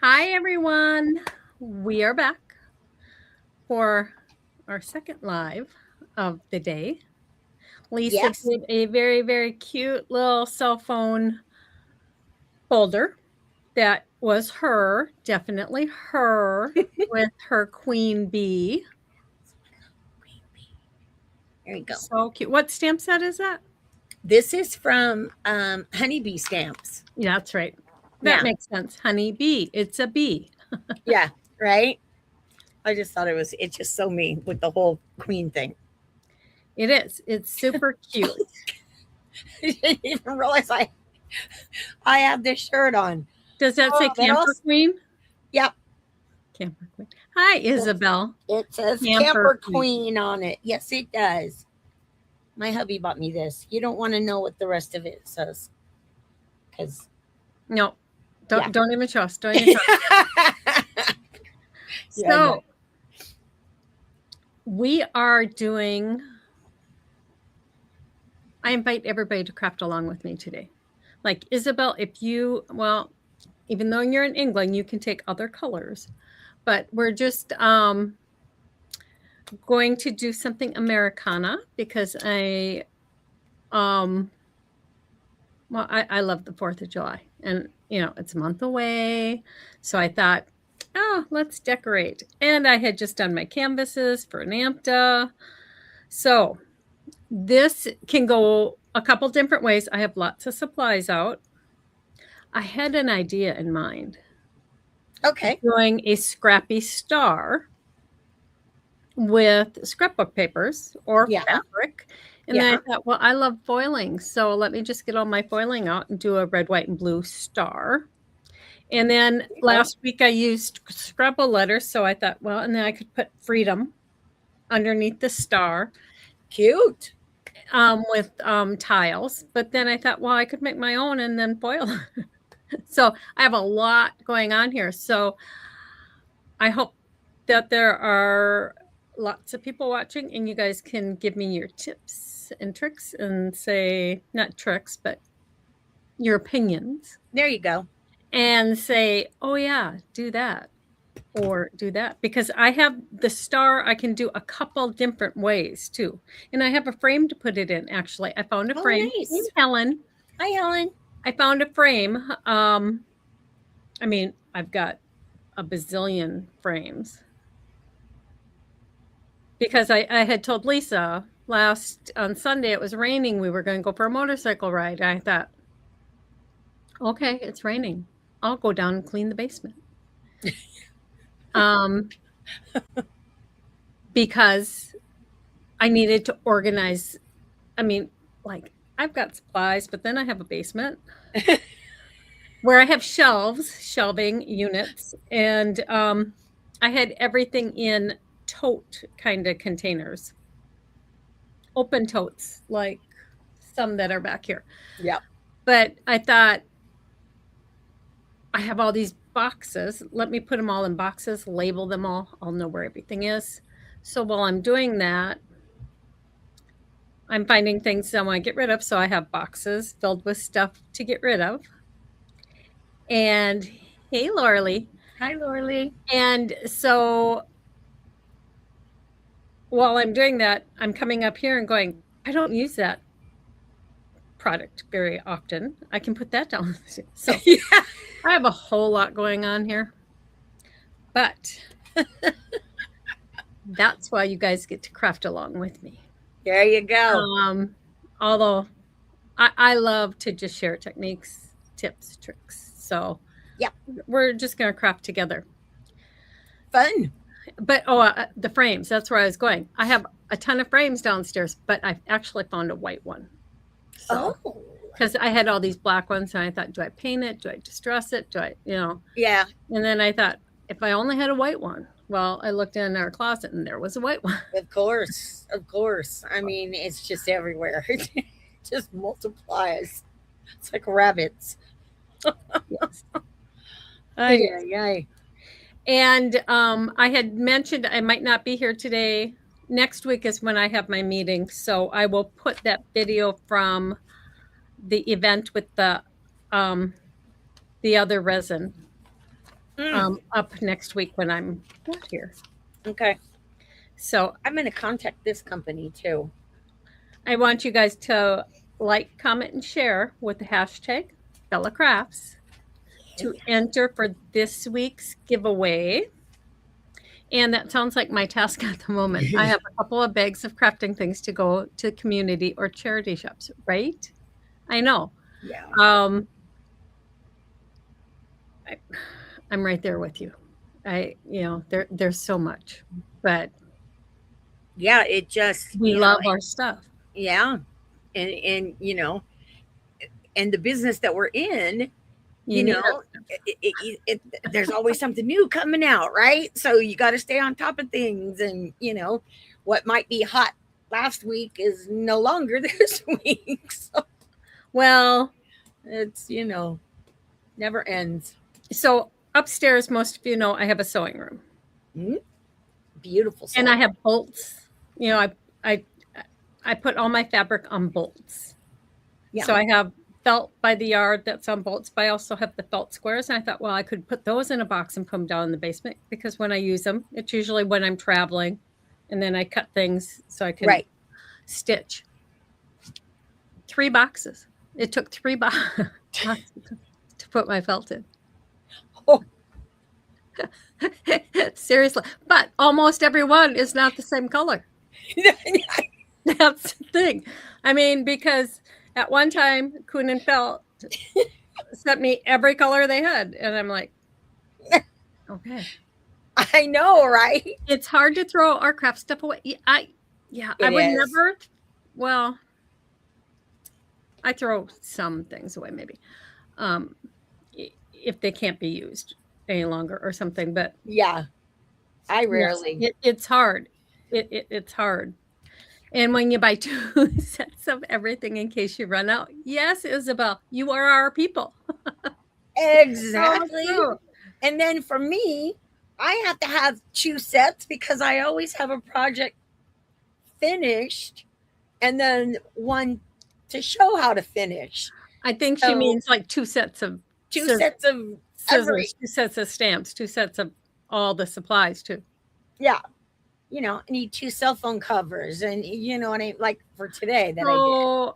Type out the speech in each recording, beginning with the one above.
Hi, everyone. We are back for our second live of the day. Lisa Yes. did a very, very cute little cell phone folder that was her, definitely her, with her queen bee. There you go. So cute. What stamp set is that? This is from Honeybee Stamps. Yeah, that's right. That Yeah. makes sense. Honey bee. It's a bee. Yeah. Right. I just thought it's just so me with the whole queen thing. It is. It's super cute. I didn't even realize I have this shirt on. Does that say Oh, that camper else. queen? Yep. Camper queen. Hi, It, Isabel. it says Camper Camper queen. Queen on it. Yes, it does. My hubby bought me this. You don't want to know what the rest of it says, because No, yeah. don't even trust. Don't even trust. Yeah. No. So we are doing. I invite everybody to craft along with me today. Like Isabel, if you even though you're in England, you can take other colors, but we're just going to do something Americana because um I love the 4th of July, and it's a month away, so I thought, oh, let's decorate. And I had just done my canvases for NAMTA. So this can go a couple different ways. I have lots of supplies out. I had an idea in mind of Okay. doing a scrappy star with scrapbook papers or Yeah. fabric. And then Yeah. I thought, well, I love foiling. So let me just get all my foiling out and do a red, white, and blue star. And then There you go. last week I used Scrabble letters. So I thought, well, and then I could put freedom underneath the star Cute. with tiles. But then I thought, well, I could make my own and then foil. So I have a lot going on here. So I hope that there are lots of people watching and you guys can give me your tips and tricks and say, not tricks, but your opinions There you go. and say, oh, yeah, do that or do that. Because I have the star, I can do a couple different ways too. And I have a frame to put it in, actually. I found a Oh, frame. Hey, nice. Helen. Hi, Ellen. I found a frame. I mean, I've got a bazillion frames because I had told Lisa last on Sunday it was raining. We were going to go for a motorcycle ride. And I thought, okay, it's raining. I'll go down and clean the basement. Um, because I needed to organize. I mean, like I've got supplies, but then I have a basement where I have shelving units, and I had everything in tote kind of containers, open totes, like some that are back here. Yep. But I thought I have all these boxes. Let me put them all in boxes, label them all. I'll know where everything is. So while I'm doing that, I'm finding things I want to get rid of. So I have boxes filled with stuff to get rid of. And hey, Lauralee. Hi, Lorley. And so while I'm doing that, I'm coming up here and going, I don't use that product very often. I can put that down. So Yeah. I have a whole lot going on here. But that's why you guys get to craft along with me. There you go. Although I love to just share techniques, tips, tricks. So Yep. we're just going to craft together. Fun. But the frames, that's where I was going. I have a ton of frames downstairs, but I've actually found a white one. So, Oh. because I had all these black ones, and I thought, do I paint it? Do I distress it? Do I, Yeah. And then I thought, if I only had a white one, well, I looked in our closet and there was a white one. Of course. Of course. I mean, it's just everywhere. It just multiplies. It's like rabbits. Yes. Ay, ay, ay. And I had mentioned I might not be here today. Next week is when I have my meeting. So I will put that video from the event with the other resin Mm, up next week when I'm not here. okay. So I'm going to contact this company too. I want you guys to like, comment, and share with the hashtag Bella Crafts to enter for this week's giveaway. And that sounds like my task at the moment. I have a couple of bags of crafting things to go to community or charity shops, right? I know. Yeah. Um, I, I'm right there with you. There's so much, but Yeah. It just, we love our stuff. yeah. And, and the business that we're in, You you need our know, stuff. there's always something new coming out, right? So you got to stay on top of things. And, what might be hot last week is no longer this week. So Well, it's, never ends. so upstairs, most of you know I have a sewing room, Mhm. Beautiful and I song. have bolts. You know, I I put all my fabric on bolts. Yeah. So I have felt by the yard that's on bolts, but I also have the felt squares. And I thought, well, I could put those in a box and put them down in the basement because when I use them, it's usually when I'm traveling, and then I cut things so I can Right. stitch. 3 boxes. It took 3 boxes to put my felt in. Oh, Seriously. But almost every one is not the same color. That's the thing. I mean, because at one time, Kuhn and Felt sent me every color they had. And I'm like, okay. I know, right? It's hard to throw our craft stuff away. I It would is. never, well, I throw some things away maybe. Um, if they can't be used any longer or something, but Yeah. I yes, rarely. it's hard. It's hard. And when you buy 2 sets of everything in case you run out, yes, Isabel, you are our people. So Exactly. true. And then for me, I have to have 2 sets because I always have a project finished and then one to show how to finish. I think she So means like 2 sets of two sets of every, scissors, 2 sets of stamps, 2 sets of all the supplies too. yeah. I need 2 cell phone covers and what I like for today that I did. So,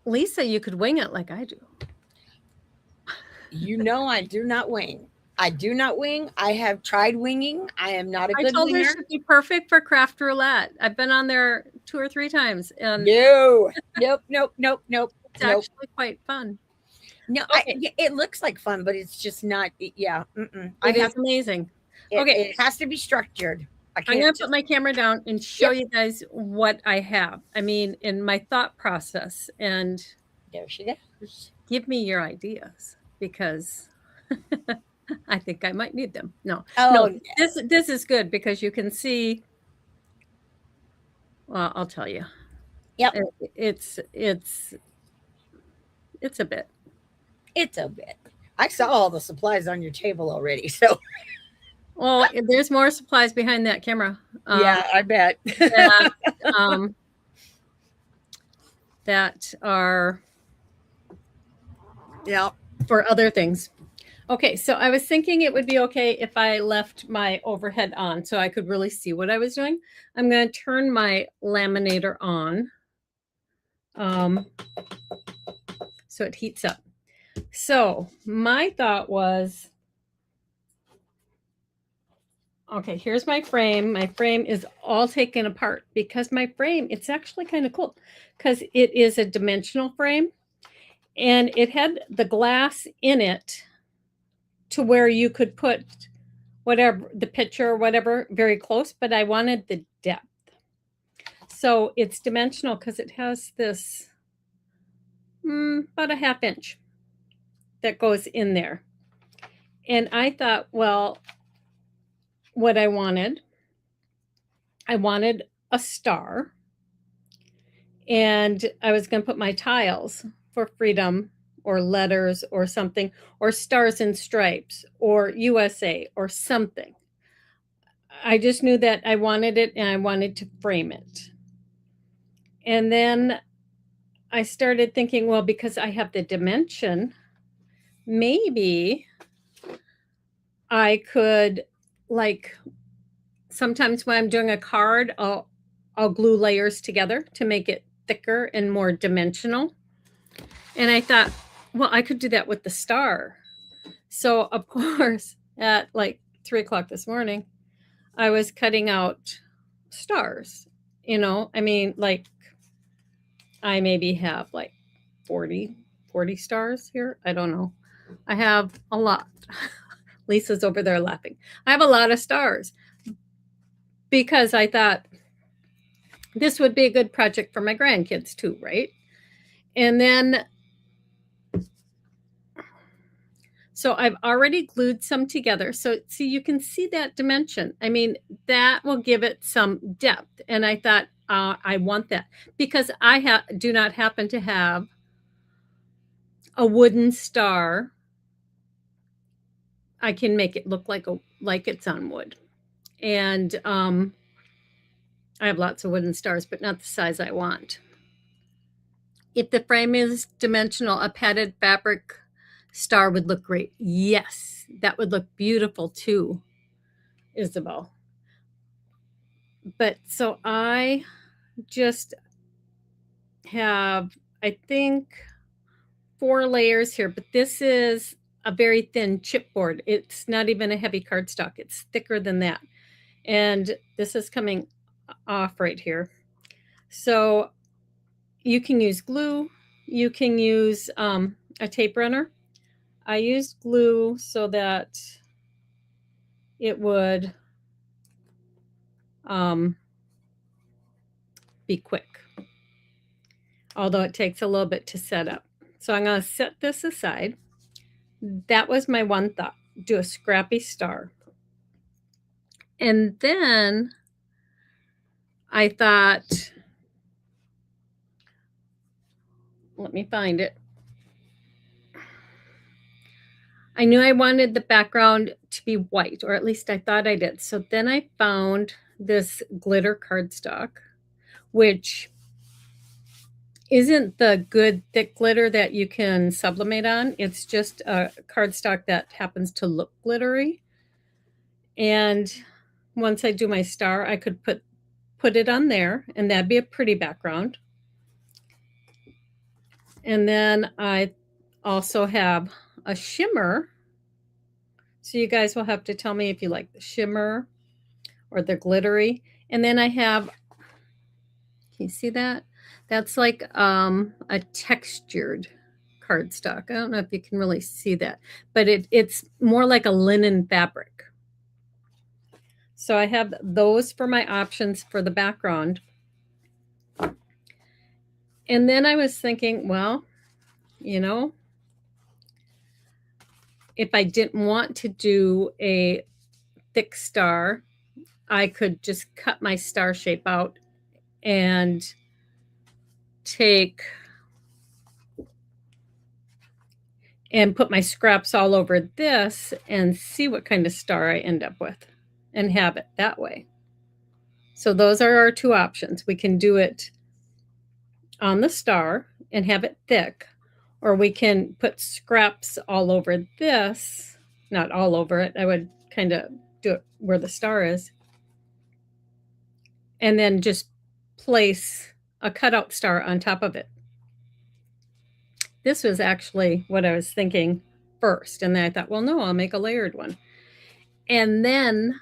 Lisa, you could wing it like I do. I do not wing. I do not wing. I have tried winging. I am not a I good told her winger. she'd be perfect for craft roulette. I've been on there 2 or 3 times, and No. Nope, nope, nope, nope, it's nope. actually quite fun. No, Okay. it looks like fun, but it's just not. Yeah, I It is have. amazing. It, Okay, it has to be structured. I I'm can't gonna put just. my camera down and show Yep. you guys what I have. I mean, in my thought process, and There she goes. give me your ideas because I think I might need them. No, Oh, this is good because you can see. Well, I'll tell you. yep. It's a bit. It's a bit. I saw all the supplies on your table already, so Well, there's more supplies behind that camera. yeah, I bet. That that are Yeah. for other things. Okay, so I was thinking it would be okay if I left my overhead on so I could really see what I was doing. I'm going to turn my laminator on so it heats up. So my thought was, okay, here's my frame. My frame is all taken apart because my frame, it's actually kind of cool because it is a dimensional frame and it had the glass in it to where you could put whatever, the picture or whatever, very close, but I wanted the depth. So it's dimensional because it has this about a 1/2 inch that goes in there. And I thought, well, what I wanted a star. And I was going to put my tiles for freedom or letters or something, or stars and stripes or USA or something. I just knew that I wanted it and I wanted to frame it. And then I started thinking, well, because I have the dimension, maybe I could, like, sometimes when I'm doing a card, I'll glue layers together to make it thicker and more dimensional. And I thought, well, I could do that with the star. So of course, at like 3 o'clock this morning, I was cutting out stars. I mean, like, I maybe have like 40 stars here. I don't know. I have a lot. Lisa's over there laughing. I have a lot of stars because I thought this would be a good project for my grandkids too, right? And then, so I've already glued some together. So see, you can see that dimension. I mean, that will give it some depth. And I thought, I want that because I do not happen to have a wooden star. I can make it look like it's on wood. And I have lots of wooden stars, but not the size I want. If the frame is dimensional, a padded fabric star would look great. Yes, that would look beautiful too, Isabel. But so I just have, I think, 4 layers here, but this is a very thin chipboard. It's not even a heavy cardstock. It's thicker than that. And this is coming off right here. So you can use glue. You can use a tape runner. I used glue so that it would be quick, although it takes a little bit to set up. So I'm going to set this aside. That was my one thought. Do a scrappy star. And then I thought, let me find it. I knew I wanted the background to be white, or at least I thought I did. So then I found this glitter cardstock, which isn't the good thick glitter that you can sublimate on. It's just a cardstock that happens to look glittery. And once I do my star, I could put it on there, and that'd be a pretty background. And then I also have a shimmer. So you guys will have to tell me if you like the shimmer or the glittery. And then I have, can you see that? That's like a textured cardstock. I don't know if you can really see that, but it's more like a linen fabric. So I have those for my options for the background. And then I was thinking, well, if I didn't want to do a thick star, I could just cut my star shape out and put my scraps all over this and see what kind of star I end up with and have it that way. So those are our 2 options. We can do it on the star and have it thick, or we can put scraps all over this, not all over it. I would kind of do it where the star is, and then just place a cutout star on top of it. This was actually what I was thinking first, and then I thought, well, no, I'll make a layered one. And then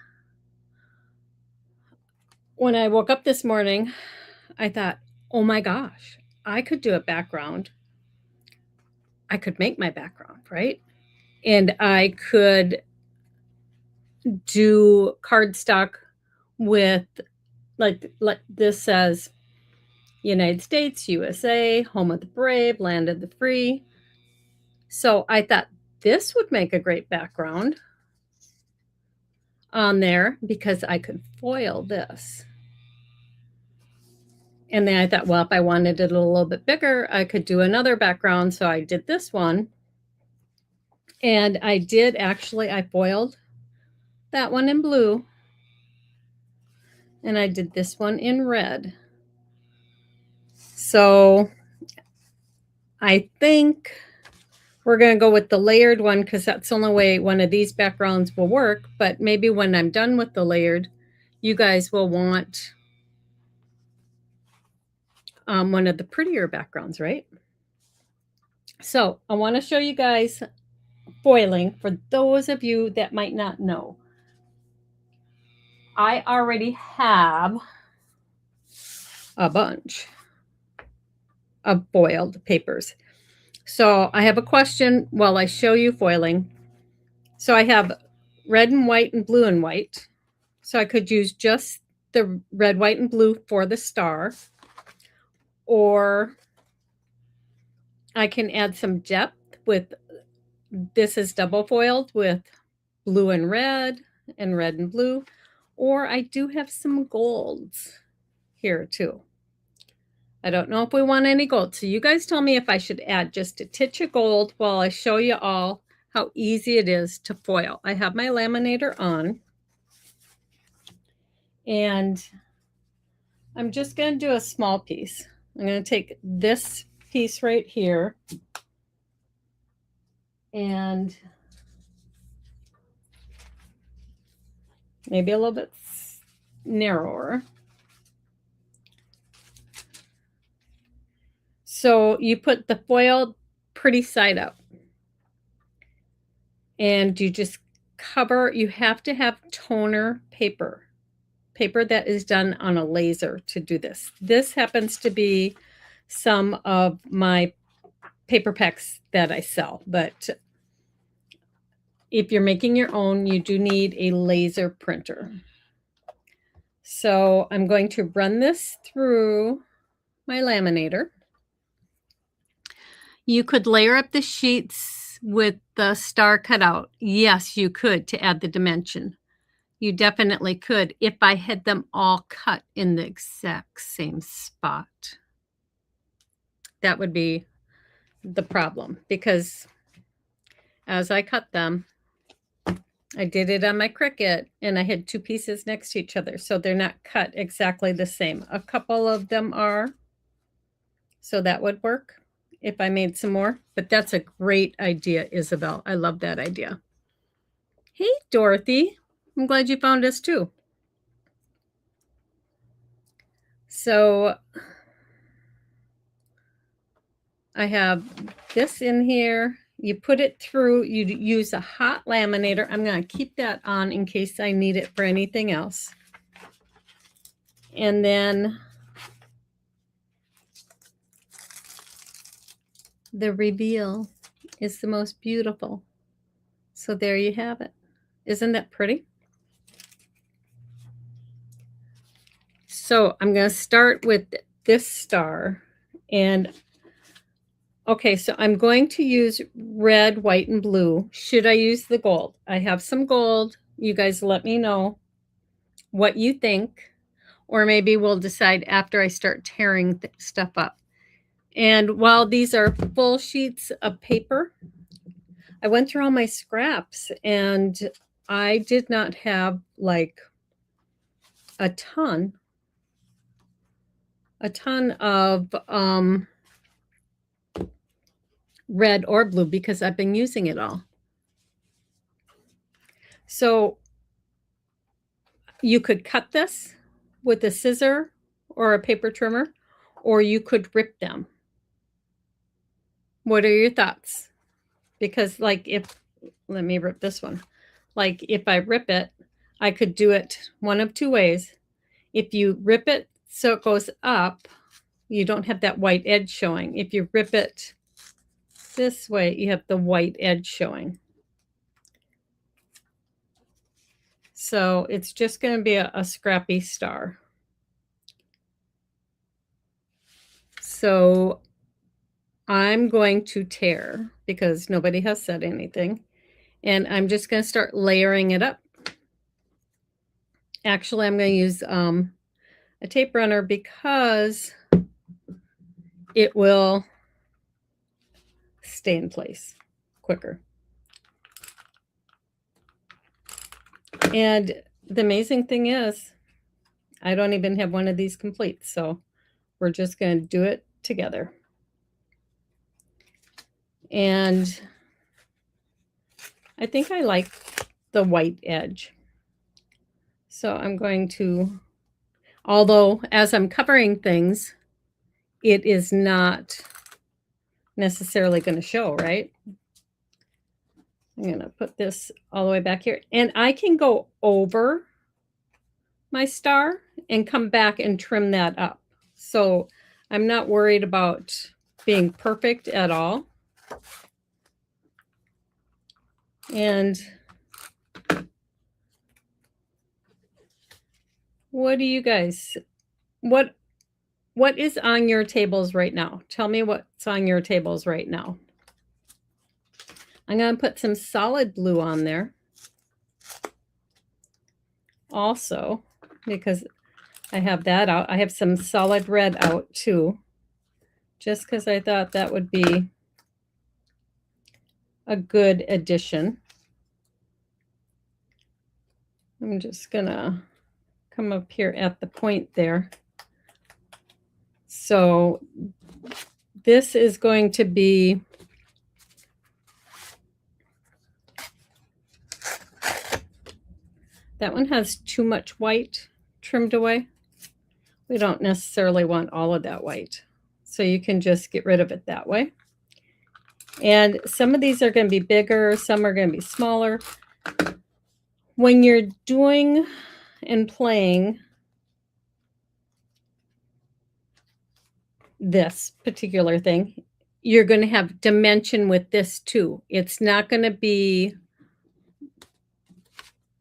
when I woke up this morning, I thought, oh my gosh, I could do a background. I could make my background, right? And I could do cardstock with, like this says, United States, USA, home of the brave, land of the free. So I thought this would make a great background on there because I could foil this. And then I thought, well, if I wanted it a little bit bigger, I could do another background. So I did this one. And I foiled that one in blue. And I did this one in red. So I think We're going to go with the layered one because that's the only way one of these backgrounds will work. But maybe when I'm done with the layered, you guys will want one of the prettier backgrounds, right? So I want to show you guys foiling for those of you that might not know. I already have a bunch of foiled papers. So I have a question while I show you foiling. So I have red and white and blue and white. So I could use just the red, white, and blue for the star. Or I can add some depth with, this is double foiled with blue and red and blue. Or I do have some golds here too. I don't know if we want any gold. So you guys tell me if I should add just a titch of gold while I show you all how easy it is to foil. I have my laminator on. And I'm just going to do a small piece. I'm going to take this piece right here and maybe a little bit narrower. So you put the foil pretty side up and you just cover, you have to have toner paper that is done on a laser to do this. This happens to be some of my paper packs that I sell, but if you're making your own, you do need a laser printer. So I'm going to run this through my laminator. You could layer up the sheets with the star cut out. Yes, you could, to add the dimension. You definitely could if I had them all cut in the exact same spot. That would be the problem, because as I cut them, I did it on my Cricut and I had two pieces next to each other, so they're not cut exactly the same. A couple of them are, so that would work if I made some more. But that's a great idea, Isabel. I love that idea. Hey, Dorothy. I'm glad you found us too. So I have this in here. You put it through, you use a hot laminator. I'm going to keep that on in case I need it for anything else. And then the reveal is the most beautiful. So there you have it. Isn't that pretty? So I'm going to start with this star. And okay, so I'm going to use red, white, and blue. Should I use the gold? I have some gold. You guys let me know what you think. Or maybe we'll decide after I start tearing stuff up. And while these are full sheets of paper, I went through all my scraps and I did not have like a ton of red or blue because I've been using it all. So you could cut this with a scissor or a paper trimmer, or you could rip them. What are your thoughts? Because like let me rip this one. Like if I rip it, I could do it one of two ways. If you rip it so it goes up, you don't have that white edge showing. If you rip it this way, you have the white edge showing. So it's just going to be a scrappy star. So I'm going to tear because nobody has said anything. And I'm just going to start layering it up. Actually, I'm going to use a tape runner because it will stay in place quicker. And the amazing thing is, I don't even have one of these complete, so we're just going to do it together. And I think I like the white edge. So I'm going to, although as I'm covering things, it is not necessarily going to show, right? I'm going to put this all the way back here. And I can go over my star and come back and trim that up. So I'm not worried about being perfect at all. And what do you guys, what is on your tables right now? Tell me what's on your tables right now. I'm going to put some solid blue on there also, because I have that out. I have some solid red out too, just because I thought that would be a good addition. I'm just going to come up here at the point there. So this is going to be that one has too much white trimmed away. We don't necessarily want all of that white. So you can just get rid of it that way. And some of these are going to be bigger, some are going to be smaller. When you're doing and playing this particular thing, you're going to have dimension with this too. It's not going to be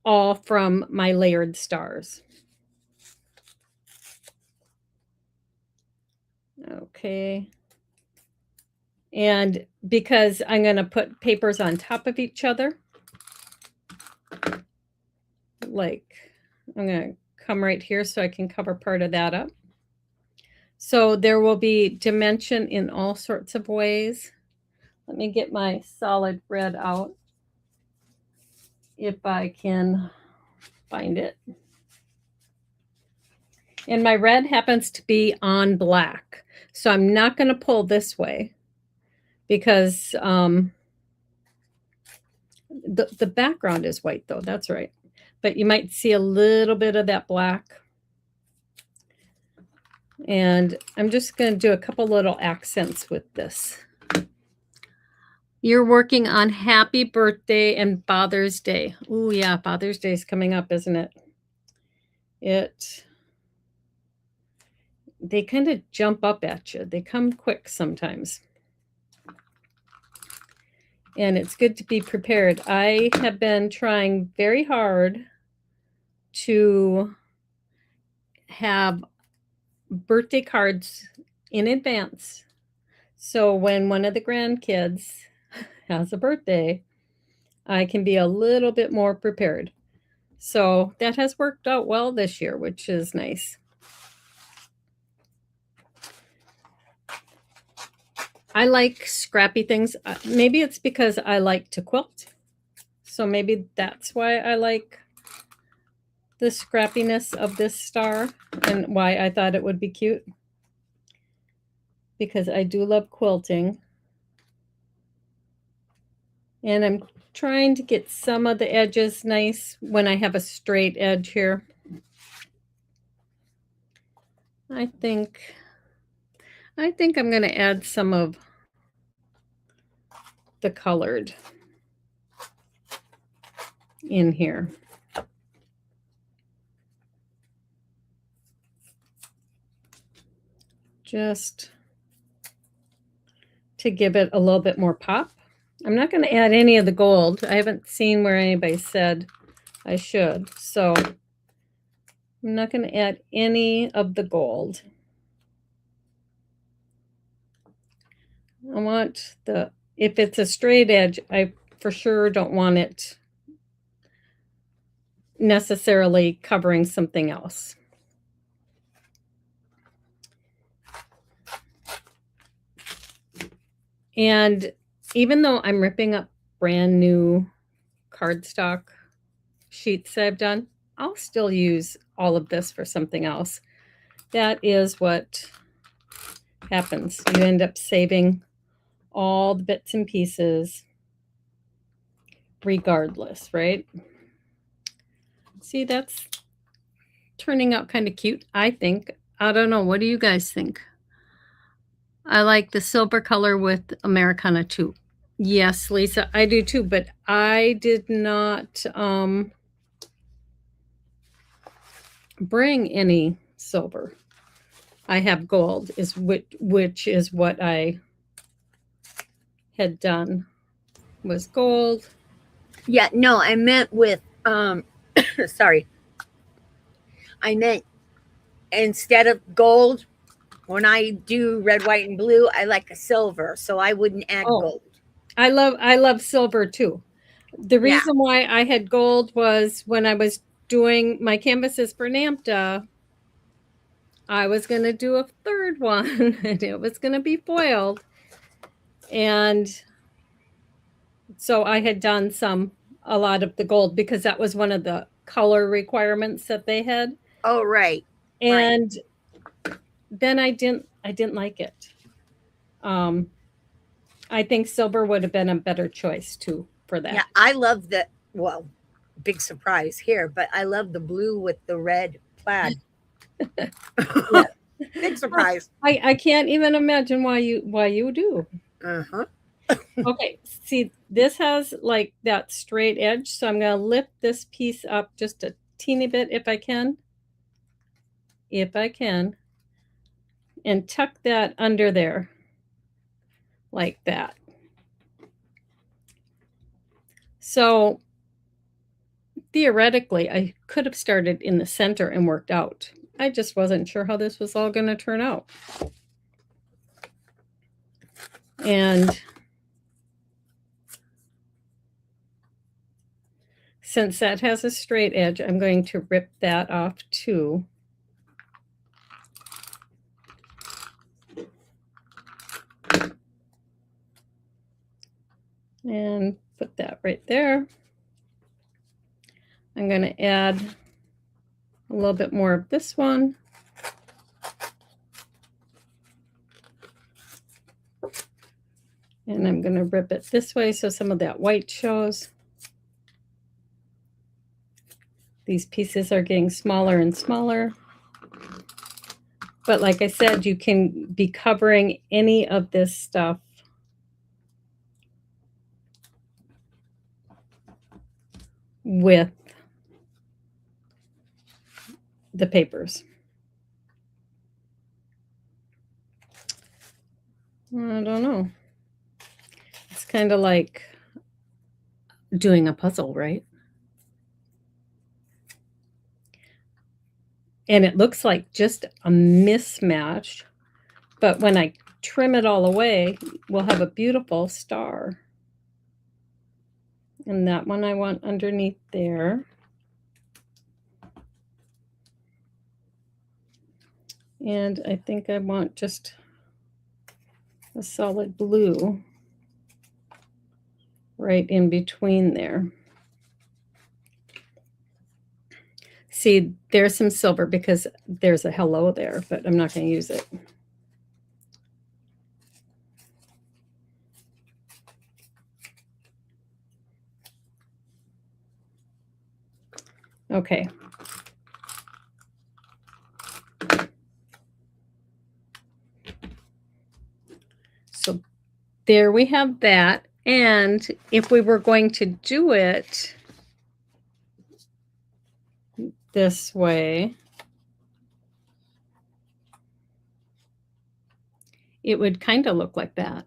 all from my layered stars. Okay. And because I'm going to put papers on top of each other, like I'm going to come right here so I can cover part of that up. So there will be dimension in all sorts of ways. Let me get my solid red out if I can find it. And my red happens to be on black. So I'm not going to pull this way because the background is white though. That's right. But you might see a little bit of that black. And I'm just going to do a couple little accents with this. You're working on happy birthday and Father's Day. Oh yeah, Father's Day is coming up, isn't it? They kind of jump up at you. They come quick sometimes. And it's good to be prepared. I have been trying very hard to have birthday cards in advance. So when one of the grandkids has a birthday, I can be a little bit more prepared. So that has worked out well this year, which is nice. I like scrappy things. Maybe it's because I like to quilt. So maybe that's why I like the scrappiness of this star and why I thought it would be cute. Because I do love quilting. And I'm trying to get some of the edges nice when I have a straight edge here. I think I'm going to add some of the colored in here. Just to give it a little bit more pop. I'm not going to add any of the gold. I haven't seen where anybody said I should. So I'm not going to add any of the gold. I want if it's a straight edge, I for sure don't want it necessarily covering something else. And even though I'm ripping up brand new cardstock sheets that I've done, I'll still use all of this for something else. That is what happens. You end up saving all the bits and pieces regardless, right? See, that's turning out kind of cute, I think. I don't know. What do you guys think? I like the silver color with Americana too. Yes, Lisa, I do too, but I did not bring any silver. I have gold, is which is what I had done, was gold. Yeah, no, I meant with sorry. I meant instead of gold, when I do red, white, and blue, I like a silver, so I wouldn't add Oh, gold. I love silver too. The Yeah. reason why I had gold was when I was doing my canvases for NAMTA, I was going to do a third one and it was going to be foiled. And so I had done a lot of the gold because that was one of the color requirements that they had. Oh, right. And then I didn't like it. I think silver would have been a better choice too for that. Yeah, I love the, well, big surprise here, but I love the blue with the red plaid. Yeah. Big surprise. I can't even imagine why you do. Uh-huh. Okay, see, this has like that straight edge, so I'm going to lift this piece up just a teeny bit if I can. If I can. And tuck that under there like that. So theoretically, I could have started in the center and worked out. I just wasn't sure how this was all going to turn out. And since that has a straight edge, I'm going to rip that off too. And put that right there. I'm going to add a little bit more of this one. And I'm going to rip it this way so some of that white shows. These pieces are getting smaller and smaller. But like I said, you can be covering any of this stuff with the papers. I don't know. It's kind of like doing a puzzle, right? And it looks like just a mismatch, but when I trim it all away, we'll have a beautiful star. And that one I want underneath there. And I think I want just a solid blue right in between there. See, there's some silver because there's a hello there, but I'm not going to use it. Okay. So there we have that. And if we were going to do it this way, it would kind of look like that.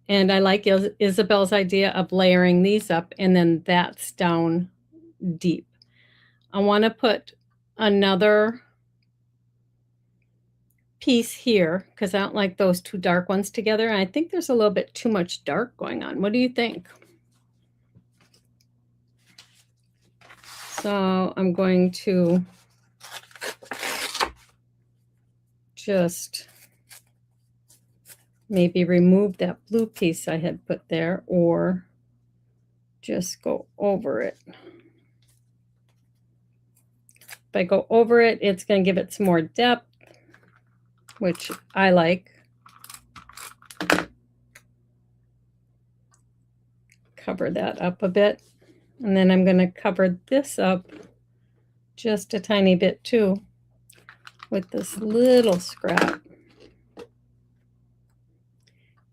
And I like Isabel's idea of layering these up and then that's down deep. I want to put another piece here because I don't like those two dark ones together. And I think there's a little bit too much dark going on. What do you think? So I'm going to just maybe remove that blue piece I had put there or just go over it. If I go over it, it's going to give it some more depth, which I like. cover that up a bit. And then I'm going to cover this up just a tiny bit too with this little scrap.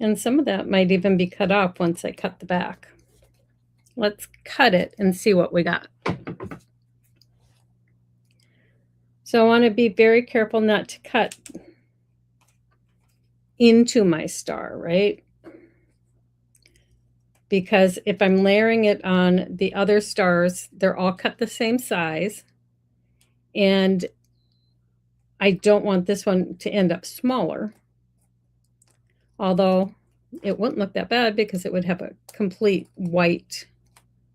And some of that might even be cut off once I cut the back. Let's cut it and see what we got. So I want to be very careful not to cut into my star, right? Because if I'm layering it on the other stars, they're all cut the same size. And I don't want this one to end up smaller. Although it wouldn't look that bad because it would have a complete white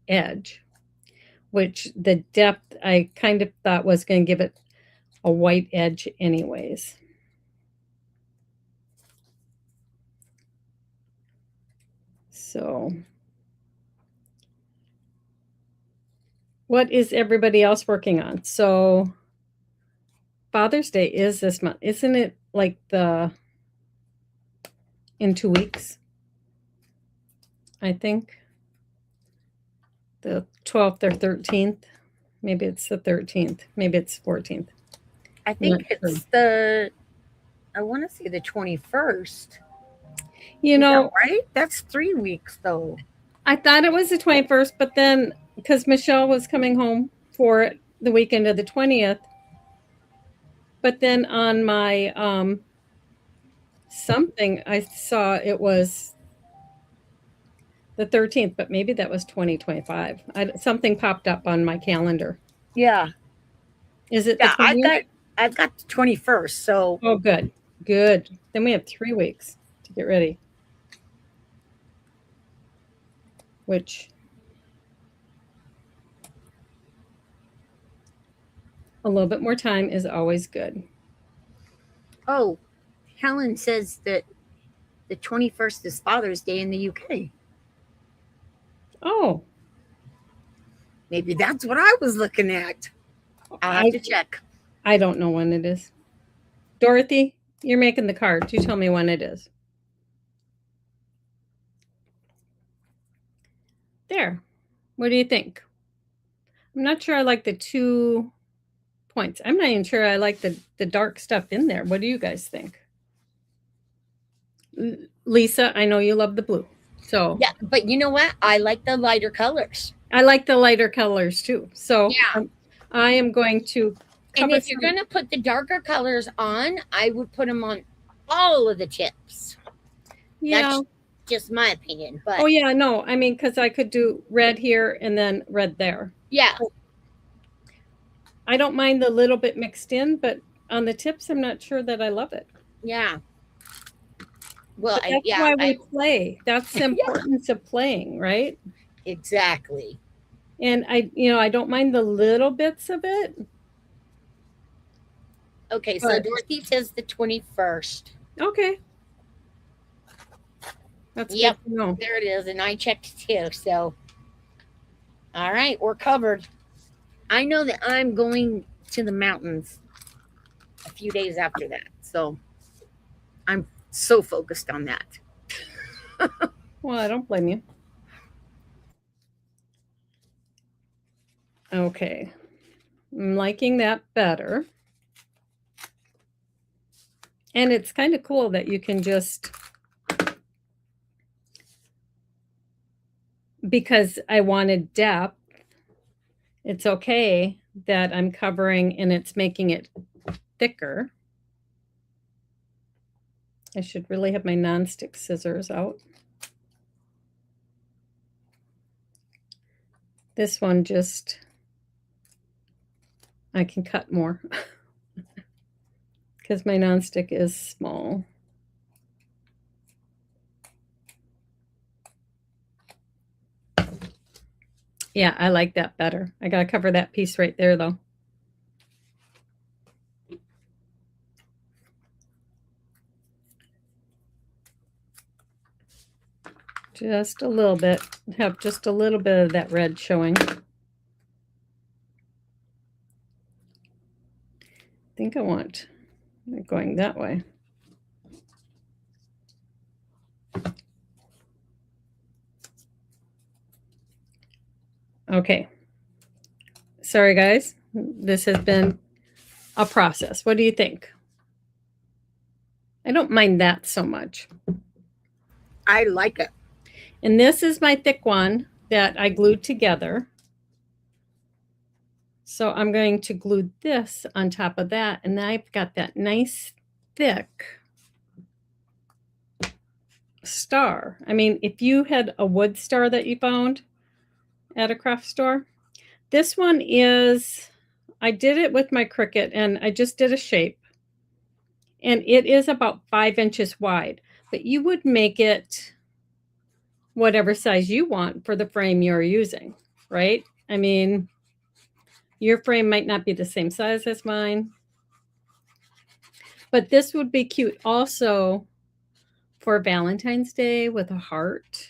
edge, which the depth I kind of thought was going to give it a white edge anyways. So what is everybody else working on? So Father's Day is this month. Isn't it like in 2 weeks? I think the 12th or 13th. Maybe it's the 13th. Maybe it's 14th. I think it's I want to say the 21st. You know, right? That's 3 weeks though. I thought it was the 21st, but then because Michelle was coming home for the weekend of the 20th, but then on my something I saw it was the 13th, but maybe that was 2025. Something popped up on my calendar. Yeah. Is it? Yeah, I've got the 21st. So oh, good. Then we have 3 weeks to get ready. Which a little bit more time is always good. Oh, Helen says that the 21st is Father's Day in the UK. Oh. Maybe that's what I was looking at. I'll have to check. I don't know when it is. Dorothy, you're making the card. You tell me when it is. There. What do you think? I'm not sure I like the 2 points. I'm not even sure I like the dark stuff in there. What do you guys think? Lisa, I know you love the blue. So yeah, but you know what? I like the lighter colors. I like the lighter colors too. So yeah. I am going to and if you're going to put the darker colors on, I would put them on all of the tips. Yeah. That's just my opinion. But oh yeah, no, I mean, because I could do red here and then red there. Yeah. I don't mind the little bit mixed in, but on the tips, I'm not sure that I love it. Yeah. Well, that's why we play. That's the importance of playing, right? Exactly. And I don't mind the little bits of it. Okay, so Dorothy says the 21st. Okay. That's good to know. There it is, and I checked too. So, all right, we're covered. I know that I'm going to the mountains a few days after that, so I'm so focused on that. Well, I don't blame you. Okay, I'm liking that better. And it's kind of cool that you can just, because I wanted depth, it's okay that I'm covering and it's making it thicker. I should really have my nonstick scissors out. This one just, I can cut more because my nonstick is small. Yeah, I like that better. I gotta cover that piece right there though. Just a little bit, have just a little bit of that red showing. I think I want it going that way. Okay. Sorry, guys. This has been a process. What do you think? I don't mind that so much. I like it. And this is my thick one that I glued together. So I'm going to glue this on top of that. And I've got that nice thick star. I mean, if you had a wood star that you found at a craft store, this one is, I did it with my Cricut and I just did a shape. And it is about 5 inches wide, but you would make it whatever size you want for the frame you're using, right? I mean, your frame might not be the same size as mine, but this would be cute also for Valentine's Day with a heart.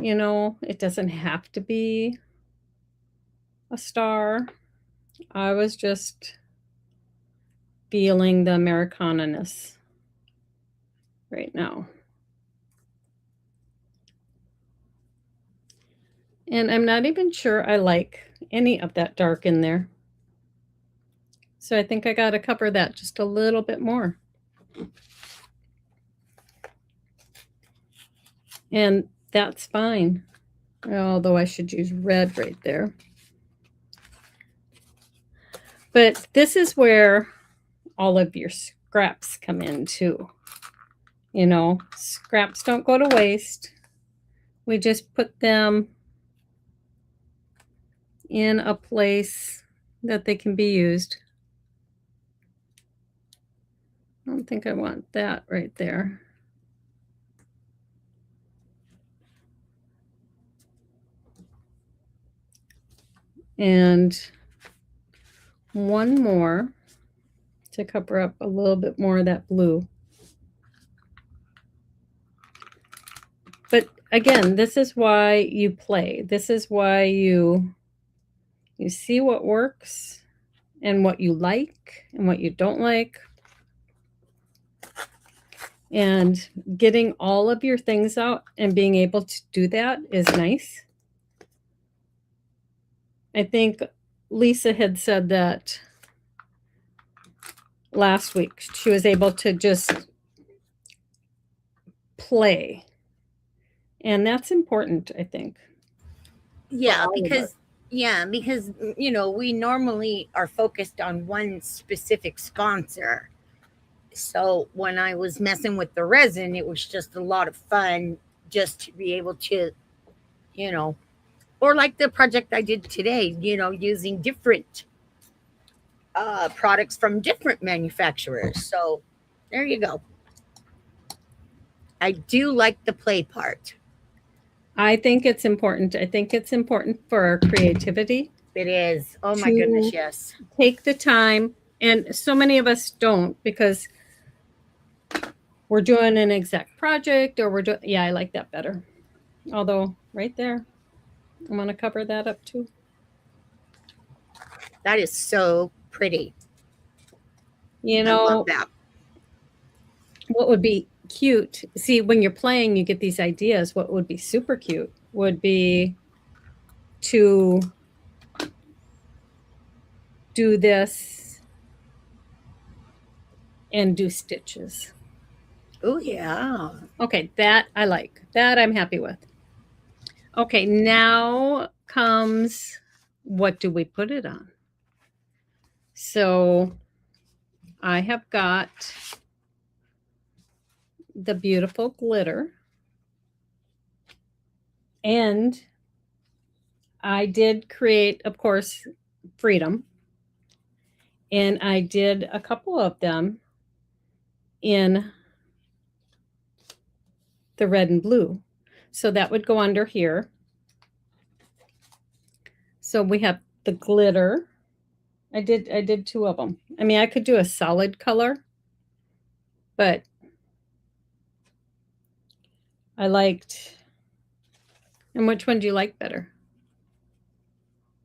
You know, it doesn't have to be a star. I was just feeling the Americana-ness right now. And I'm not even sure I like any of that dark in there. So I think I got to cover that just a little bit more. And that's fine. Although I should use red right there. But this is where all of your scraps come in too. You know, scraps don't go to waste. We just put them in a place that they can be used. I don't think I want that right there. And one more to cover up a little bit more of that blue. But again, this is why you play. This is why you see what works and what you like and what you don't like. And getting all of your things out and being able to do that is nice. I think Lisa had said that last week. She was able to just play. And that's important, I think. Yeah, because you know, we normally are focused on one specific sponsor. So when I was messing with the resin, it was just a lot of fun just to be able to, you know, or like the project I did today, you know, using different products from different manufacturers. So there you go. I do like the play part. I think it's important. I think it's important for our creativity. It is. Oh my goodness, yes. Take the time. And so many of us don't because we're doing an exact project or we're doing, yeah, I like that better. Although right there, I'm going to cover that up too. That is so pretty. You know, I love that. What would be cute? See, when you're playing, you get these ideas. What would be super cute would be to do this and do stitches. Oh, yeah. Okay, that I like. That I'm happy with. Okay, now comes what do we put it on? So I have got the beautiful glitter. And I did create, of course, Freedom. And I did a couple of them in the red and blue. So that would go under here. So we have the glitter. I did 2 of them. I mean, I could do a solid color, but I liked, and which one do you like better?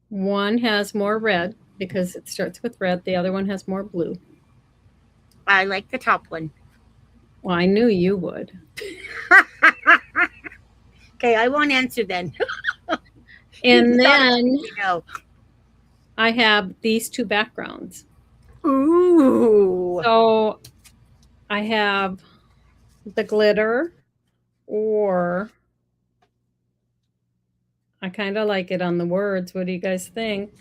One has more red because it starts with red. The other one has more blue. I like the top one. Well, I knew you would. Okay, I won't answer then. And then You know. I have these two backgrounds. Ooh. So I have the glitter, or I kind of like it on the words. What do you guys think?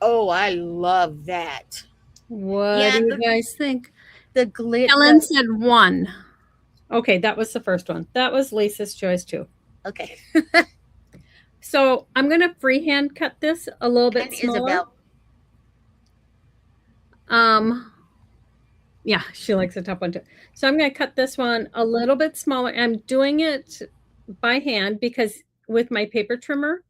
Oh, I love that. What Yeah, do you guys think? the glitter. Ellen said 1. Okay, that was the first one. That was Lisa's choice too. Okay. So I'm going to freehand cut this a little bit And smaller. Isabel. Yeah, she likes a tough one too. So I'm going to cut this one a little bit smaller. I'm doing it by hand because with my paper trimmer,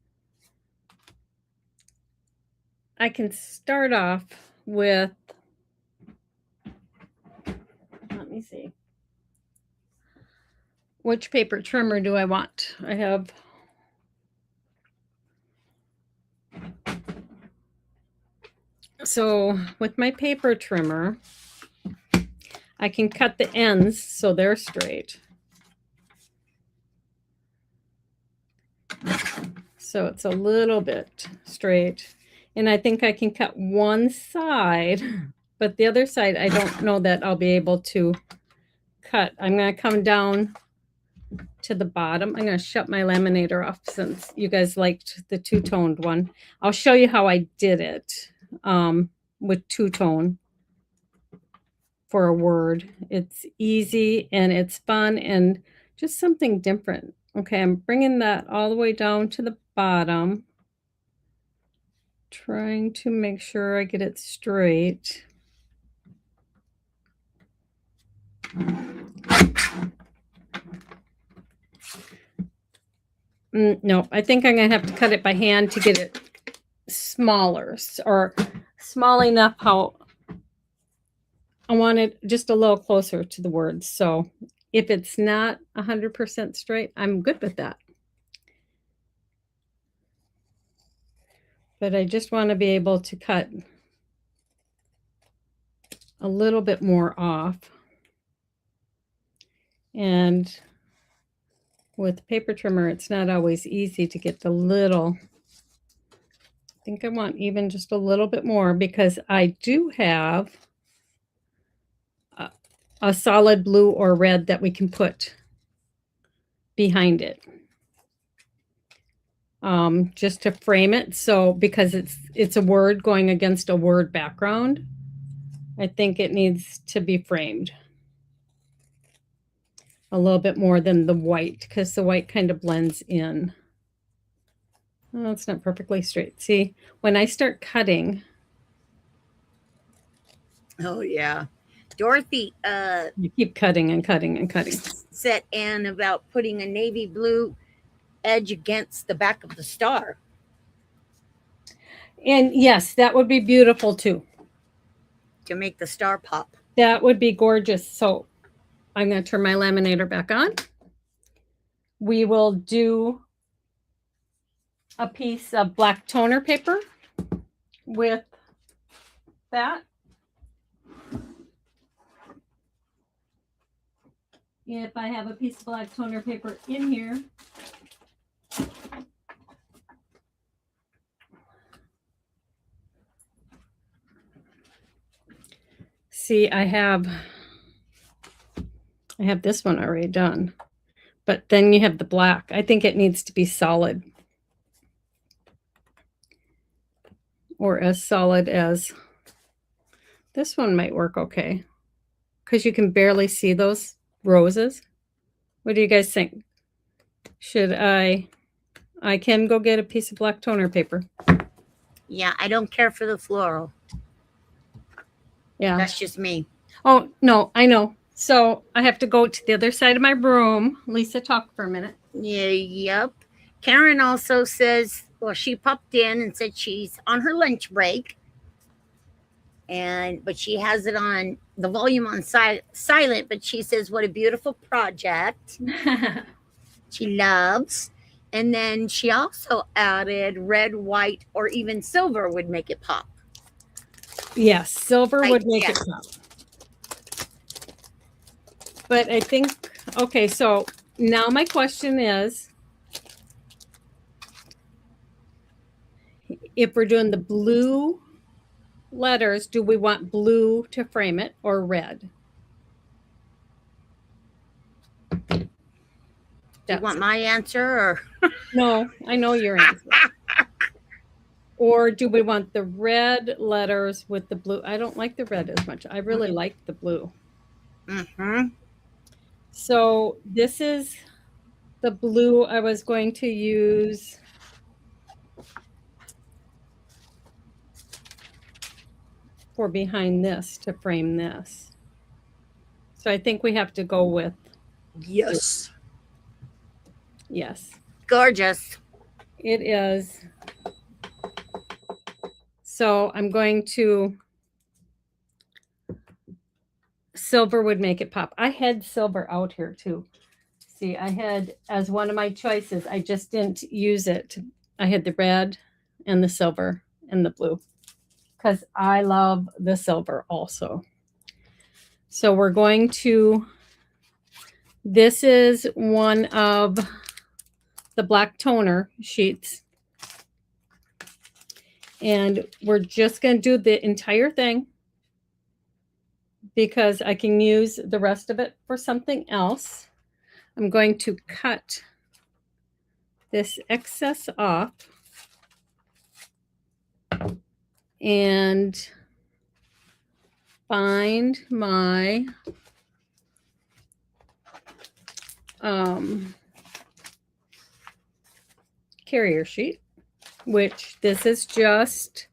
I can start off with, let me see. Which paper trimmer do I want? I have, so with my paper trimmer, I can cut the ends so they're straight. So it's a little bit straight. And I think I can cut one side, but the other side, I don't know that I'll be able to cut. I'm going to come down to the bottom. I'm going to shut my laminator off since you guys liked the two-toned one. I'll show you how I did it with two-tone for a word. It's easy and it's fun and just something different. Okay, I'm bringing that all the way down to the bottom, trying to make sure I get it straight. No, I think I'm going to have to cut it by hand to get it smaller, or small enough how I want it just a little closer to the words. So if it's not 100% straight, I'm good with that. But I just want to be able to cut a little bit more off. And with paper trimmer, it's not always easy to get the little. I think I want even just a little bit more because I do have a solid blue or red that we can put behind it. Just to frame it. So because it's a word going against a word background, I think it needs to be framed a little bit more than the white because the white kind of blends in. Oh, it's not perfectly straight. See, when I start cutting. Oh yeah. Dorothy You keep cutting and cutting and cutting. said Anne about putting a navy blue edge against the back of the star. And yes, that would be beautiful too. To make the star pop. That would be gorgeous. So I'm going to turn my laminator back on. We will do a piece of black toner paper with that. If I have a piece of black toner paper in here, see, I have this one already done, but then you have the black. I think it needs to be solid, or as solid as this one might work okay, because you can barely see those roses. What do you guys think? Should I can go get a piece of black toner paper. Yeah, I don't care for the floral. Yeah. That's just me. Oh, no, I know. So I have to go to the other side of my room. Lisa, talk for a minute. Yeah, yep. Karen also says, well, she popped in and said she's on her lunch break. But she has it on the volume on silent, but she says, what a beautiful project. She loves. And then she also added red, white, or even silver would make it pop. Yes, silver would make it pop. But I think, okay, so now my question is, if we're doing the blue letters, do we want blue to frame it or red? Do you want my answer or? No, I know your answer. Or do we want the red letters with the blue? I don't like the red as much. I really like the blue. Mm-hmm. So this is the blue I was going to use. For behind this to frame this. So I think we have to go with Yes. yes. Gorgeous. It is. So I'm going to, silver would make it pop. I had silver out here too. See, I had as one of my choices. I just didn't use it. I had the red and the silver and the blue because I love the silver also. So we're going to, this is one of the black toner sheets. And we're just going to do the entire thing because I can use the rest of it for something else. I'm going to cut this excess off and find my carrier sheet, which this is just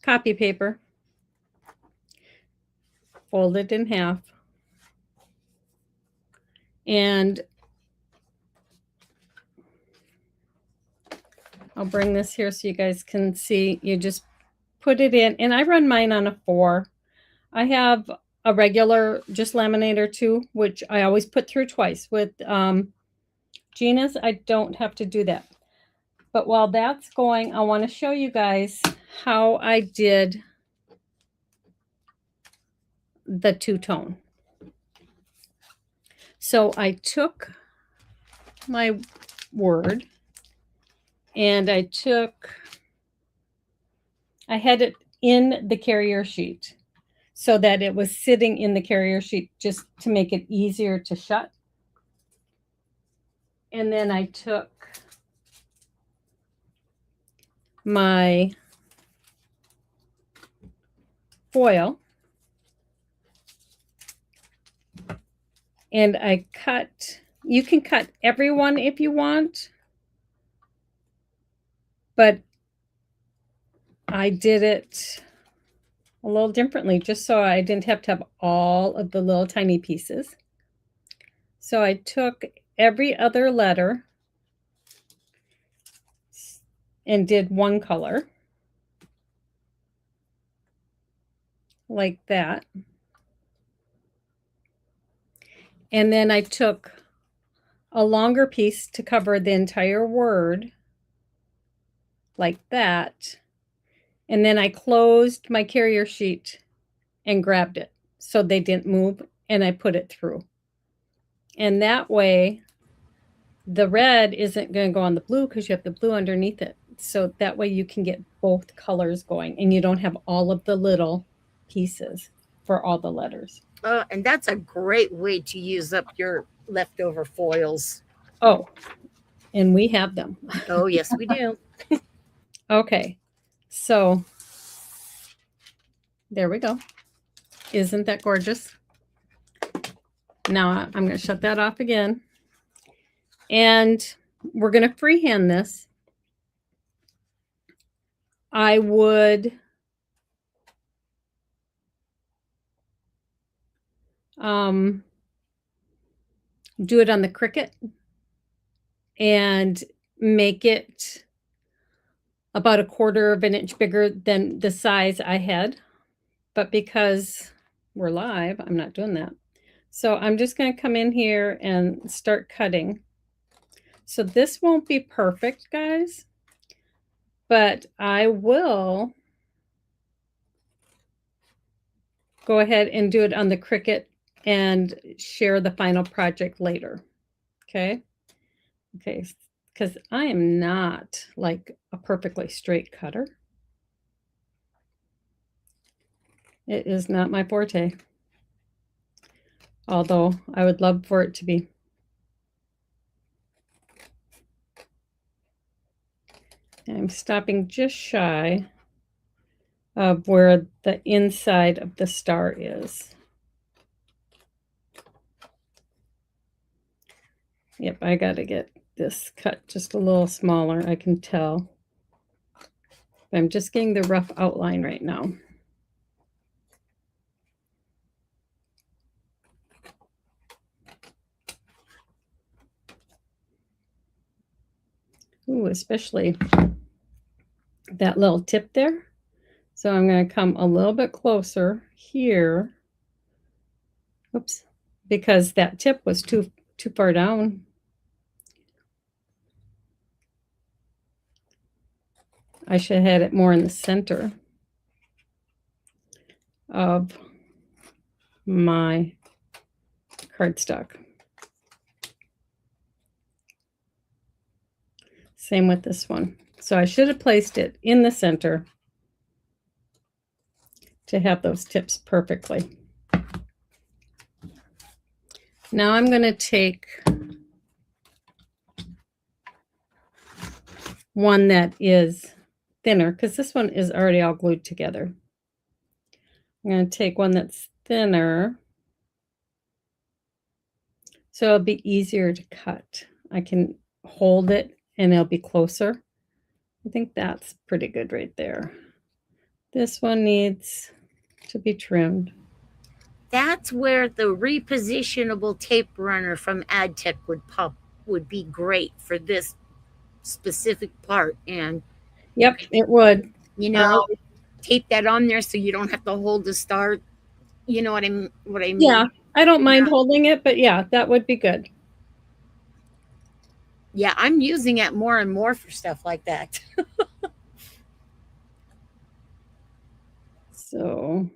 copy paper, fold it in half, and I'll bring this here so you guys can see. You just put it in, and I run mine on a 4. I have a regular just laminator too, which I always put through twice. With Gina's, I don't have to do that. But while that's going, I want to show you guys how I did the two-tone. So I took my word and I had it in the carrier sheet so that it was sitting in the carrier sheet just to make it easier to shut. And then I took my foil and I cut, you can cut everyone if you want, but I did it a little differently just so I didn't have to have all of the little tiny pieces. So I took every other letter and did one color like that. And then I took a longer piece to cover the entire word like that. And then I closed my carrier sheet and grabbed it so they didn't move, and I put it through. And that way the red isn't going to go on the blue because you have the blue underneath it. So that way you can get both colors going and you don't have all of the little pieces for all the letters. And that's a great way to use up your leftover foils. Oh, and we have them. Oh, yes, we do. Okay, so there we go. Isn't that gorgeous? Now I'm going to shut that off again. And we're going to freehand this. I would do it on the Cricut and make it about 1/4 of an inch bigger than the size I had. But because we're live, I'm not doing that. So I'm just going to come in here and start cutting. So this won't be perfect, guys, but I will go ahead and do it on the Cricut and share the final project later. Okay. Okay. because I am not like a perfectly straight cutter. It is not my forte. Although I would love for it to be. I'm stopping just shy of where the inside of the star is. Yep, I got to get this cut just a little smaller, I can tell. I'm just getting the rough outline right now. Ooh, especially that little tip there. So I'm going to come a little bit closer here. Oops, because that tip was too far down. I should have had it more in the center of my cardstock. Same with this one. So I should have placed it in the center to have those tips perfectly. Now I'm going to take one that is thinner, because this one is already all glued together. I'm going to take one that's thinner so it'll be easier to cut. I can hold it and it'll be closer. I think that's pretty good right there. This one needs to be trimmed. That's where the repositionable tape runner from AdTech would be great for this specific part. And yep, it would. Tape that on there so you don't have to hold the star. You know what I mean? Yeah, I don't mind holding it, but yeah, that would be good. Yeah, I'm using it more and more for stuff like that. So,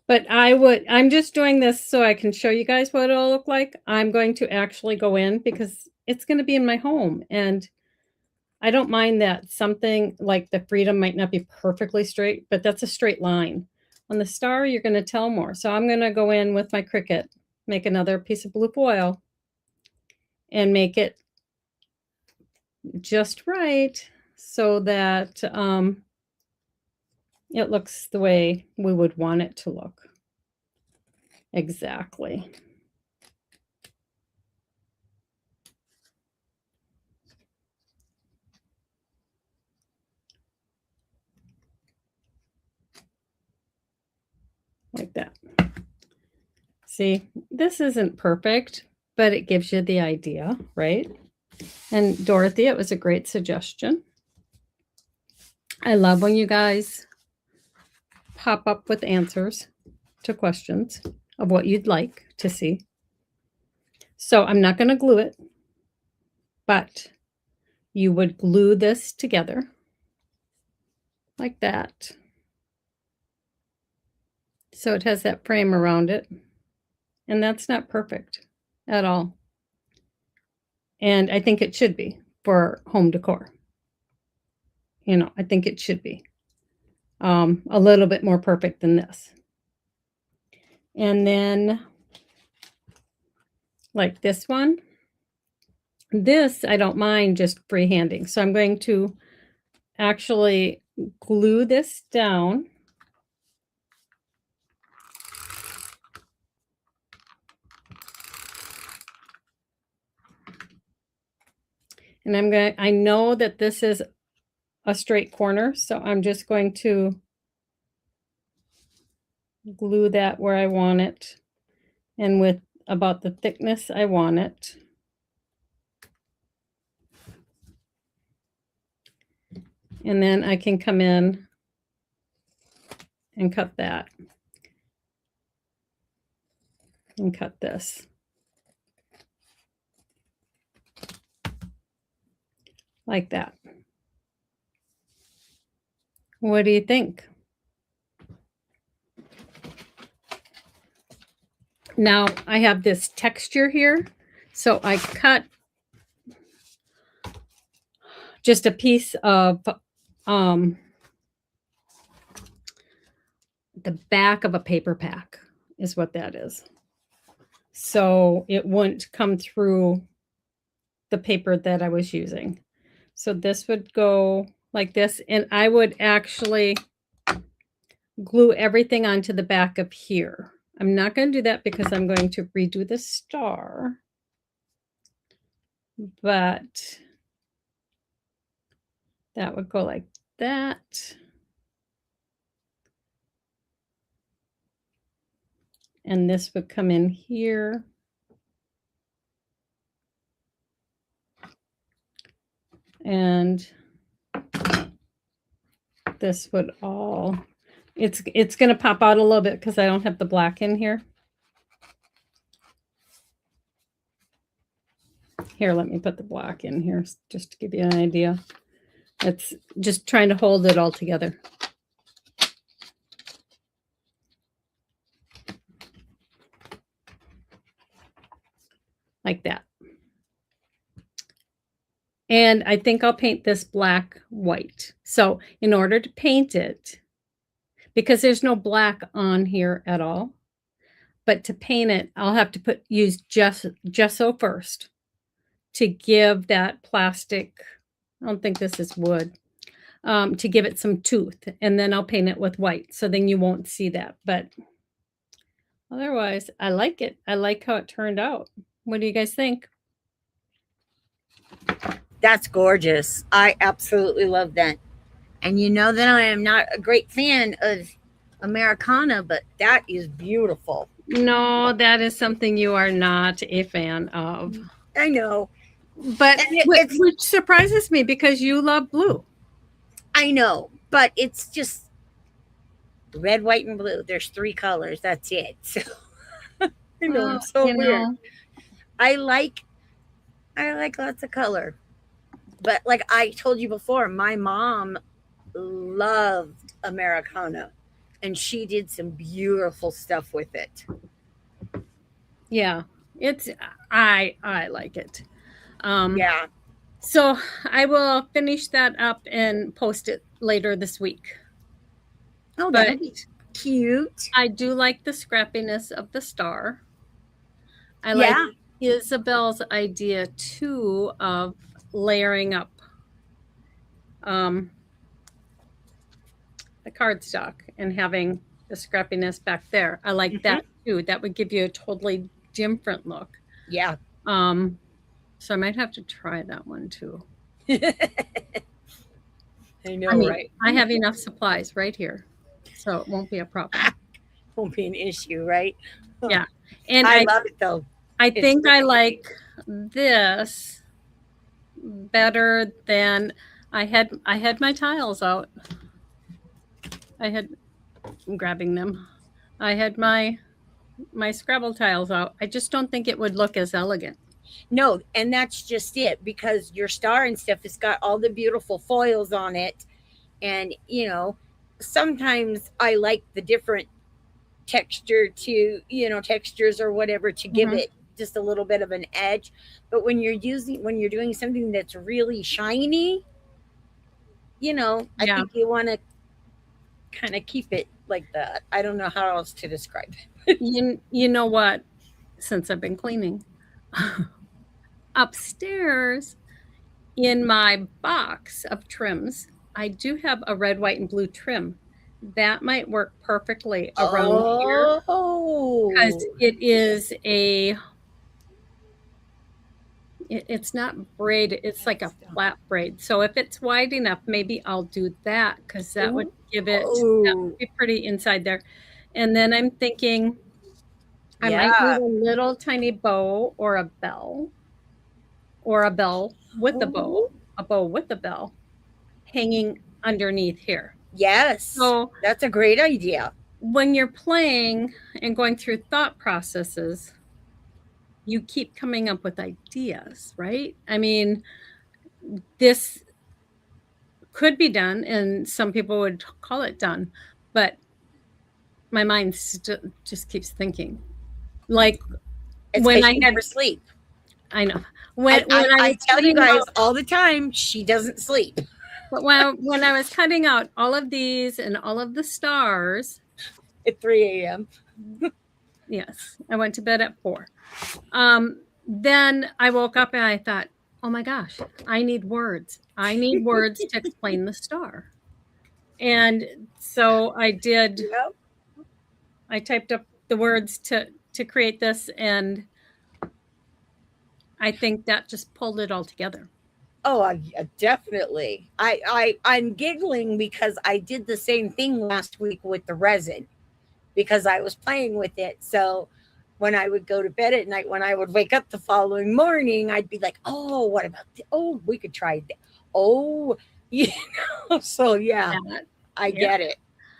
but I'm just doing this so I can show you guys what it'll look like. I'm going to actually go in because it's going to be in my home, and I don't mind that something like the Freedom might not be perfectly straight, but that's a straight line. On the star, you're going to tell more. So I'm going to go in with my Cricut, make another piece of blue foil, and make it just right so that it looks the way we would want it to look. Exactly. Like that. See, this isn't perfect, but it gives you the idea, right? And Dorothy, it was a great suggestion. I love when you guys pop up with answers to questions of what you'd like to see. So I'm not going to glue it, but you would glue this together like that. So it has that frame around it. And that's not perfect at all. And I think it should be for home decor. I think it should be a little bit more perfect than this. And then like this one, this I don't mind just freehanding. So I'm going to actually glue this down. And I know that this is a straight corner, so I'm just going to glue that where I want it and with about the thickness I want it. And then I can come in and cut that and cut this like that. What do you think? Now I have this texture here, so I cut just a piece of the back of a paper pack is what that is. So it wouldn't come through the paper that I was using. So this would go like this, and I would actually glue everything onto the back of here. I'm not going to do that because I'm going to redo the star, but that would go like that. And this would come in here. And this would all, it's going to pop out a little bit because I don't have the black in here. Here, let me put the black in here just to give you an idea. It's just trying to hold it all together. Like that. And I think I'll paint this black white. So in order to paint it, because there's no black on here at all, but to paint it, I'll have to use gesso first to give that plastic, I don't think this is wood, to give it some tooth. And then I'll paint it with white. So then you won't see that. But otherwise, I like it. I like how it turned out. What do you guys think? That's gorgeous. I absolutely love that. And you know that I am not a great fan of Americana, but that is beautiful. No, that is something you are not a fan of. I know. But which surprises me because you love blue. I know, but it's just red, white, and blue. There's 3 colors. That's it. So I know, I'm so weird. Know. I like lots of color. But like I told you before, my mom loved Americana, and she did some beautiful stuff with it. Yeah, I like it. Yeah. So I will finish that up and post it later this week. Oh, that'd be cute. I do like the scrappiness of the star. I like Isabel's idea too of layering up the cardstock and having the scrappiness back there. I like that too. That would give you a totally different look. Yeah. So I might have to try that one too. I know, right? I have enough supplies right here, so it won't be a problem. Won't be an issue, right? Yeah. And I love it though. I think I like this better than I had my tiles out. I'm grabbing them. I had my Scrabble tiles out. I just don't think it would look as elegant. No, and that's just it, because your star and stuff has got all the beautiful foils on it. And, you know, sometimes I like the different texture to, textures or whatever to give it just a little bit of an edge. But when you're doing something that's really shiny, I think you want to kind of keep it like that. I don't know how else to describe it. You know what? Since I've been cleaning upstairs in my box of trims, I do have a red, white, and blue trim. That might work perfectly around here because it is it's not braid, it's like a flat braid. So if it's wide enough, maybe I'll do that because that would give it, that would be pretty inside there. And then I'm thinking I might do a little tiny bow or a bell with a bow with a bell hanging underneath here. Yes. So that's a great idea. When you're playing and going through thought processes, you keep coming up with ideas, right? I mean, this could be done, and some people would call it done, but my mind just keeps thinking. Like when I never sleep. I know. When I was tell you cutting guys out, all the time, she doesn't sleep. but when I was cutting out all of these and all of the stars, At 3 a.m. yes, I went to bed at 4. Then I woke up and I thought, oh my gosh, I need words. I need words to explain the star. And so I did. Yep. I typed up the words to create this, and I think that just pulled it all together. Oh, definitely. I'm giggling because I did the same thing last week with the resin because I was playing with it. So when I would go to bed at night, when I would wake up the following morning, I'd be like, "Oh, what about? Oh, we could try that. Oh, you know." So yeah, That, I yeah. get it.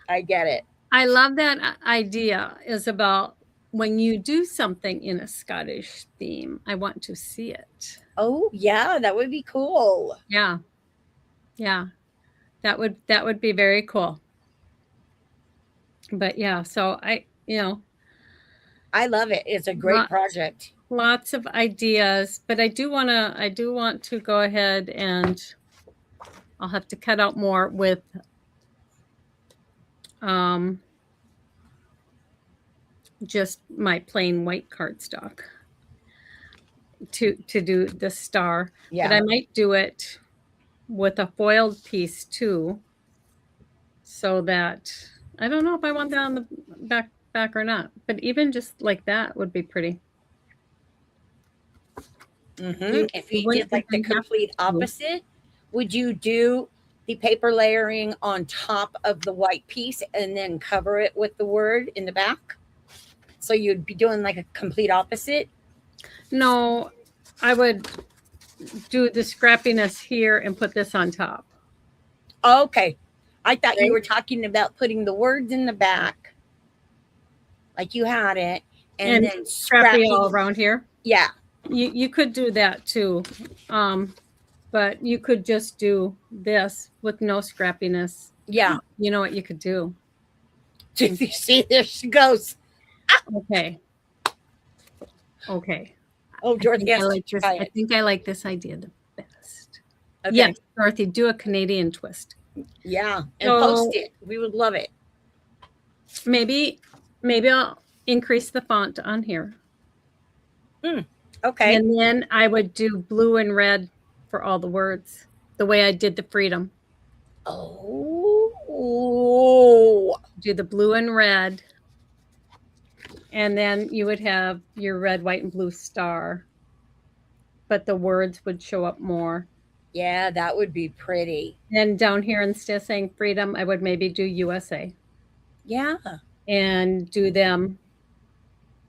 I get it. I love that idea, Isabel. When you do something in a Scottish theme, I want to see it. Oh yeah, that would be cool. Yeah. Yeah. That would be very cool. But yeah, so I love it. It's a great lots project. lots of ideas, but I do want to go ahead, and I'll have to cut out more with just my plain white cardstock to do the star. Yeah. But I might do it with a foiled piece too, so that I don't know if I want that on the back or not. But even just like that would be pretty. If you did like the complete opposite, would you do the paper layering on top of the white piece and then cover it with the word in the back? So you'd be doing like a complete opposite? No, I would do the scrappiness here and put this on top. Oh, okay. I thought Right. you were talking about putting the words in the back, like you had it, and then scrappy all scrapping. around here. Yeah. You could do that too. But you could just do this with no scrappiness. Yeah. You know what you could do? You see, there she goes. Okay. Okay. Oh, Dorothy has to try I it. think I like this idea the best. Okay. Yes, Dorothy, do a Canadian twist. Yeah. And So- post it. We would love it. Maybe I'll increase the font on here. Okay. And then I would do blue and red for all the words, the way I did the freedom. Oh. Do the blue and red. And then you would have your red, white, and blue star. But the words would show up more. Yeah, that would be pretty. And down here, instead of saying freedom, I would maybe do USA. Yeah. And do them,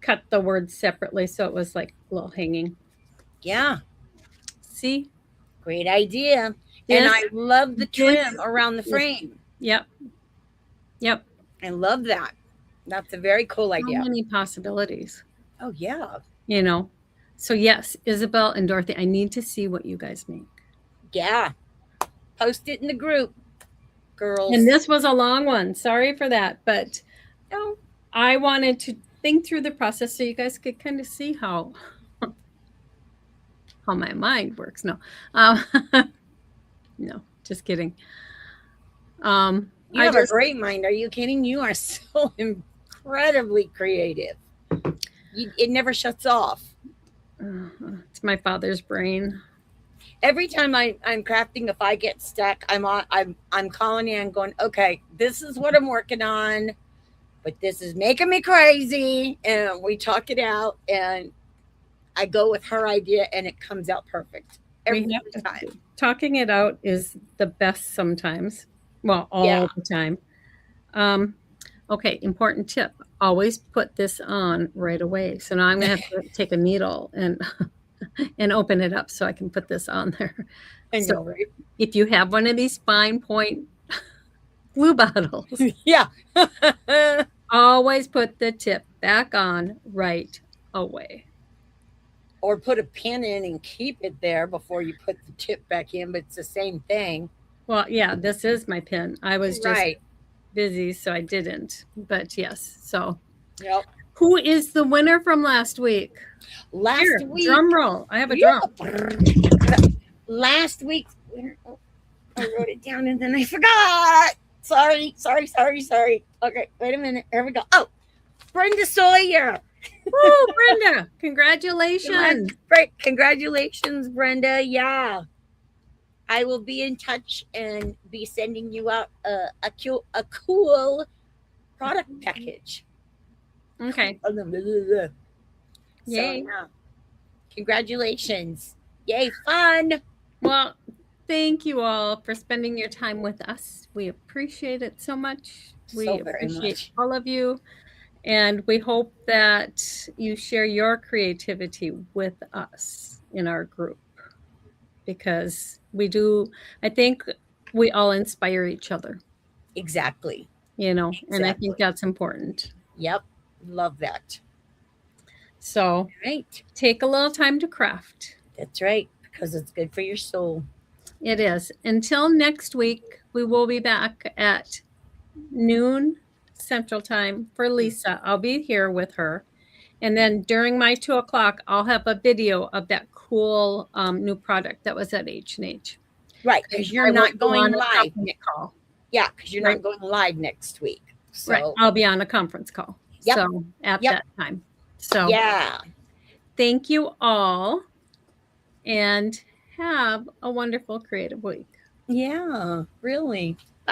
cut the words separately so it was like a little hanging. Yeah. See? Great idea. Yes. And I love the trim around the frame. Yep. Yep. I love that. That's a very cool idea. So many possibilities. Oh, yeah. You know? So yes, Isabel and Dorothy, I need to see what you guys make. Yeah. Post it in the group, girls. And this was a long one. Sorry for that. But No. I wanted to think through the process so you guys could kind of see how my mind works. No. No, just kidding. You have a great mind. Are you kidding? You are so incredibly creative. It never shuts off. It's my father's brain. Every time I'm crafting, if I get stuck, I'm calling in going, okay, this is what I'm working on, but this is making me crazy. And we talk it out, and I go with her idea, and it comes out perfect every time. Talking it out is the best sometimes. Well, all the time. Okay, important tip. Always put this on right away. So now I'm going to have to take a needle and open it up so I can put this on there. I So know, right? if you have one of these fine point glue bottles, Yeah. always put the tip back on right away. Or put a pin in and keep it there before you put the tip back in, but it's the same thing. Well, yeah, this is my pin. I was just Right. busy, so I didn't. But yes, so Yep. Who is the winner from last week? Last Here, week, drum roll. I have a yeah, drum. last week, oh, I wrote it down and then I forgot. Sorry. Okay, wait a minute. Here we go. Oh, Brenda Sawyer. Woo, Brenda! Congratulations. Congratulations, Brenda. Yeah. I will be in touch and be sending you out a cool product package. Okay. So, Yay. yeah. Congratulations. Yay, fun. Well, thank you all for spending your time with us. We appreciate it so much. We So very appreciate much. all of you. And we hope that you share your creativity with us in our group, because I think we all inspire each other, Exactly. and I Exactly. think that's important. Yep. Love that. So Right. take a little time to craft. That's right. Because it's good for your soul. It is. Until next week, we will be back at noon Central Time for Lisa. I'll be here with her. And then during my 2 o'clock, I'll have a video of that cool new product that was at H&H. Right. Because you're I will not go going on a live. conference call. Yeah. Because you're Right. not going live next week. So, Right. I'll be on a conference call. Yep. So at Yep. that time. So yeah. thank you all, and have a wonderful creative week. Yeah. Really.